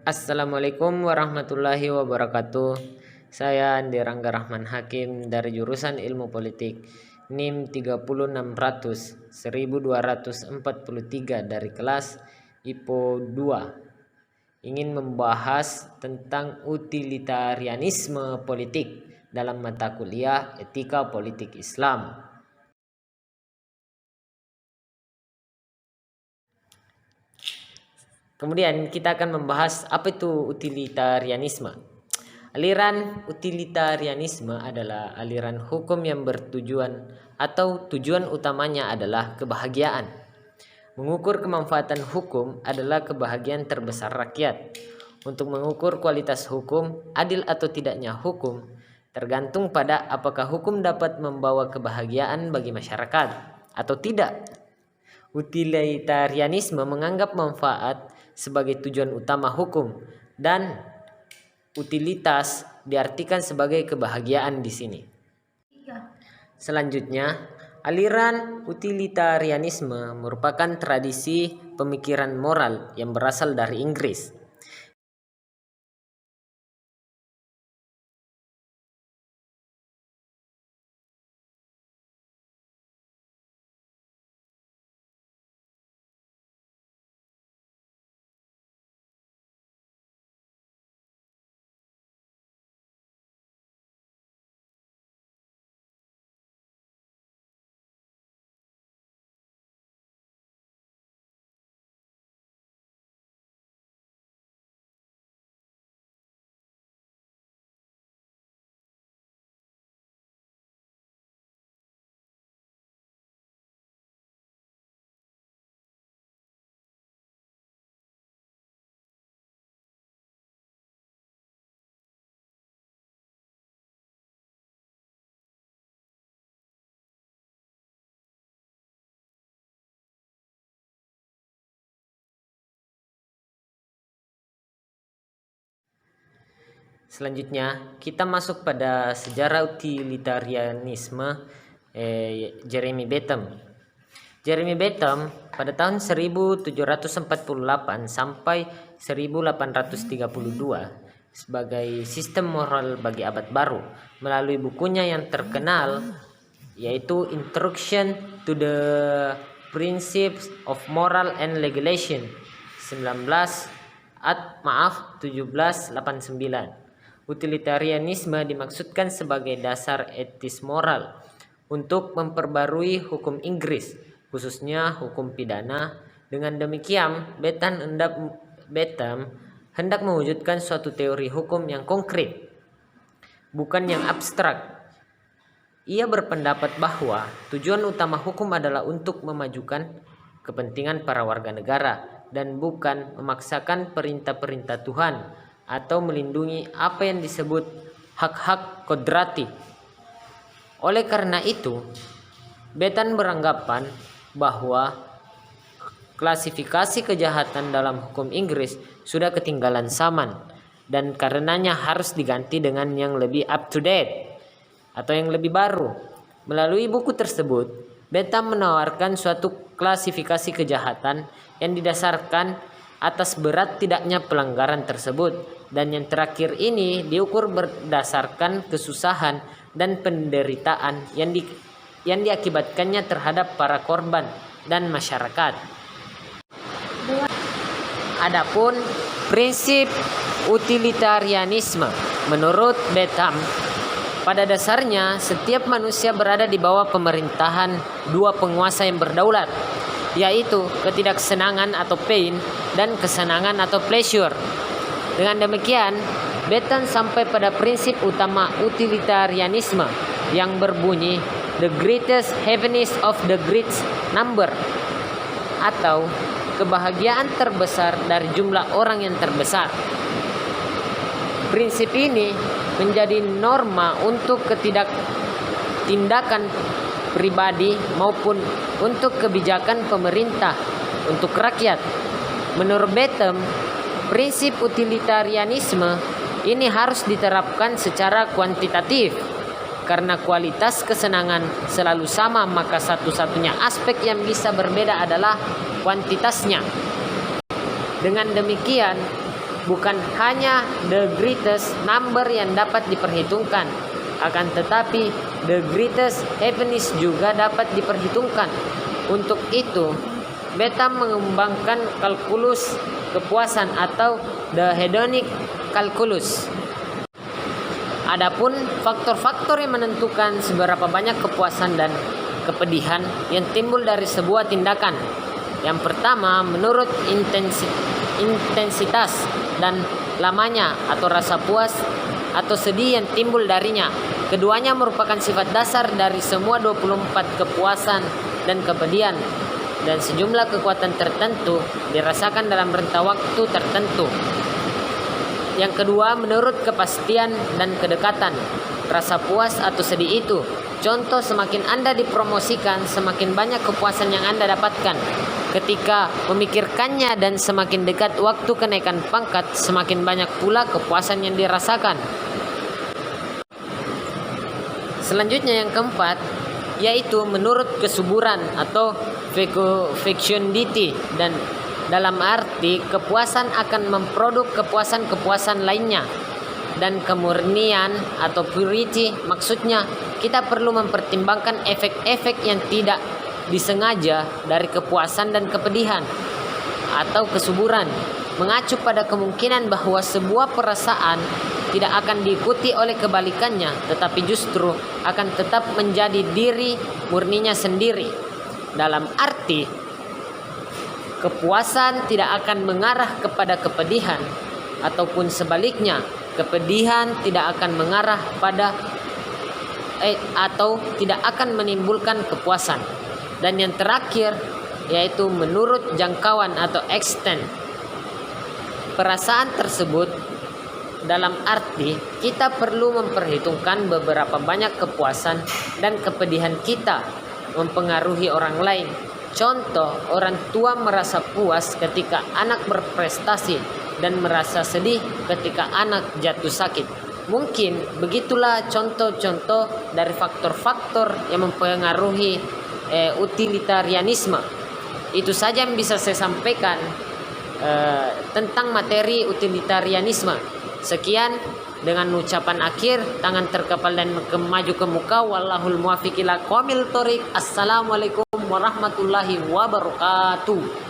Assalamualaikum warahmatullahi wabarakatuh. Saya Andi Rangga Rahman Hakim dari jurusan Ilmu Politik NIM 30600 1243 dari kelas IPO 2. Ingin membahas tentang utilitarianisme politik dalam mata kuliah Etika Politik Islam. Kemudian kita akan membahas apa itu utilitarianisme. Aliran utilitarianisme adalah aliran hukum yang bertujuan atau tujuan utamanya adalah kebahagiaan. Mengukur kemanfaatan hukum adalah kebahagiaan terbesar rakyat. Untuk mengukur kualitas hukum, adil atau tidaknya hukum, tergantung pada apakah hukum dapat membawa kebahagiaan bagi masyarakat atau tidak. Utilitarianisme menganggap manfaat sebagai tujuan utama hukum dan utilitas diartikan sebagai kebahagiaan di sini. Selanjutnya, aliran utilitarianisme merupakan tradisi pemikiran moral yang berasal dari Inggris. Selanjutnya, kita masuk pada sejarah utilitarianisme Jeremy Bentham. Jeremy Bentham pada tahun 1748 sampai 1832 sebagai sistem moral bagi abad baru melalui bukunya yang terkenal yaitu Introduction to the Principles of Moral and Legislation 1789. Utilitarianisme dimaksudkan sebagai dasar etis moral untuk memperbarui hukum Inggris, khususnya hukum pidana. Dengan demikian, Bentham hendak mewujudkan suatu teori hukum yang konkret, bukan yang abstrak. Ia berpendapat bahwa tujuan utama hukum adalah untuk memajukan kepentingan para warga negara dan bukan memaksakan perintah-perintah Tuhan atau melindungi apa yang disebut hak-hak kodrati. Oleh karena itu, Bentham beranggapan bahwa klasifikasi kejahatan dalam hukum Inggris sudah ketinggalan zaman dan karenanya harus diganti dengan yang lebih up to date atau yang lebih baru. Melalui buku tersebut, Bentham menawarkan suatu klasifikasi kejahatan yang didasarkan atas berat tidaknya pelanggaran tersebut, dan yang terakhir ini diukur berdasarkan kesusahan dan penderitaan yang diakibatkannya terhadap para korban dan masyarakat. Adapun prinsip utilitarianisme menurut Bentham, pada dasarnya setiap manusia berada di bawah pemerintahan dua penguasa yang berdaulat, yaitu ketidaksenangan atau pain dan kesenangan atau pleasure. Dengan demikian, Bentham sampai pada prinsip utama utilitarianisme yang berbunyi the greatest happiness of the greatest number, atau kebahagiaan terbesar dari jumlah orang yang terbesar. Prinsip ini menjadi norma untuk tindakan pribadi maupun untuk kebijakan pemerintah untuk rakyat. Menurut Bentham, prinsip utilitarianisme ini harus diterapkan secara kuantitatif. Karena kualitas kesenangan selalu sama, maka satu-satunya aspek yang bisa berbeda adalah kuantitasnya. Dengan demikian, bukan hanya the greatest number yang dapat diperhitungkan, akan tetapi the greatest happiness juga dapat diperhitungkan. Untuk itu, beta mengembangkan kalkulus kepuasan atau the hedonic calculus. Adapun faktor-faktor yang menentukan seberapa banyak kepuasan dan kepedihan yang timbul dari sebuah tindakan. Yang pertama, menurut intensitas dan lamanya atau rasa puas atau sedih yang timbul darinya. Keduanya merupakan sifat dasar dari semua 24 kepuasan dan kepedihan, dan sejumlah kekuatan tertentu dirasakan dalam rentang waktu tertentu. Yang kedua, menurut kepastian dan kedekatan. Rasa puas atau sedih itu, contoh, semakin Anda dipromosikan, semakin banyak kepuasan yang Anda dapatkan ketika memikirkannya, dan semakin dekat waktu kenaikan pangkat, semakin banyak pula kepuasan yang dirasakan. Selanjutnya yang keempat, yaitu menurut kesuburan atau fecundity, dan dalam arti kepuasan akan memproduk kepuasan-kepuasan lainnya. Dan kemurnian atau purity, maksudnya kita perlu mempertimbangkan efek-efek yang tidak disengaja dari kepuasan dan kepedihan atau kesuburan, mengacu pada kemungkinan bahwa sebuah perasaan tidak akan diikuti oleh kebalikannya, tetapi justru akan tetap menjadi diri murninya sendiri. Dalam arti, kepuasan tidak akan mengarah kepada kepedihan, ataupun sebaliknya, kepedihan tidak akan mengarah pada atau tidak akan menimbulkan kepuasan. Dan yang terakhir, yaitu menurut jangkauan atau extent. Perasaan tersebut dalam arti kita perlu memperhitungkan beberapa banyak kepuasan dan kepedihan kita mempengaruhi orang lain. Contoh, orang tua merasa puas ketika anak berprestasi dan merasa sedih ketika anak jatuh sakit. Mungkin begitulah contoh-contoh dari faktor-faktor yang mempengaruhi utilitarianisme. Itu saja yang bisa saya sampaikan tentang materi utilitarianisme. Sekian, dengan ucapan akhir, tangan terkepal dan maju ke muka. Wallahul muwaffiq ila aqwamit thoriq. Assalamualaikum warahmatullahi wabarakatuh.